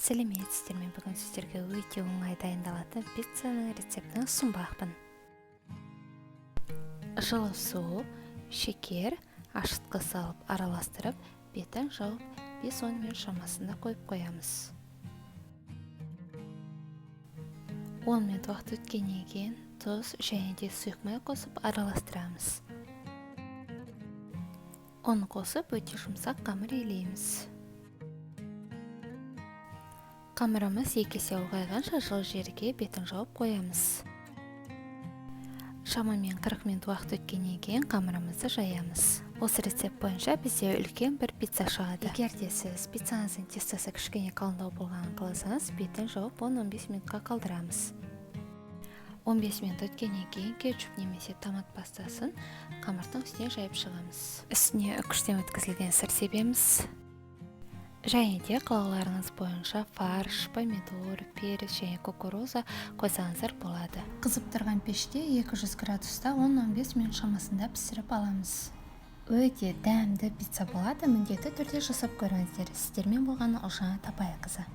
Сәлеметсіздер, мен бүгін сіздерге өте оңай дайындалатын пиццаның рецептін ұсынбақпын. Жылы су, шекер, ашытқы салып араластырып, бетін жауып 5-10 минут шамасында қойып қоямыз. 10 минут уақыт өткеннен кейін тұз және де сұйық май қосып араластырамыз. Оны қосып өте жұмсақ қамыр илейміз. Қамырымыз 2 есе ұлғайғанша жылы жерге бетін жауып қоямыз. Шамамен 40 минут уақыт өткеннен кейін қамырымызды жаямыз. Осы рецепт бойынша бізде үлкен бір пицца шығады. Егер де сіз пиццаңыздың тестосы кішкене қалыңдау болғанын қаласаңыз, бетін жауып 10-15 минутқа қалдырамыз. 15 минут өткеннен кейін кетчуп немесе томат пастасын қамырдың үстіне жайып шығамыз. Үстіне үкіштен өткізілген сыр себеміз. Және де қалауларыңыз бойынша фарш, помидор, перец және кукуруза қойсаңыздар болады. Қызып тұрған пеште 200 градуста 10-15 минут шамасында пісіріп аламыз. Өте дәмді пицца болады, міндетті түрде жасап көріңіздер. Сіздермен болған Ұлжан Тапайқызы.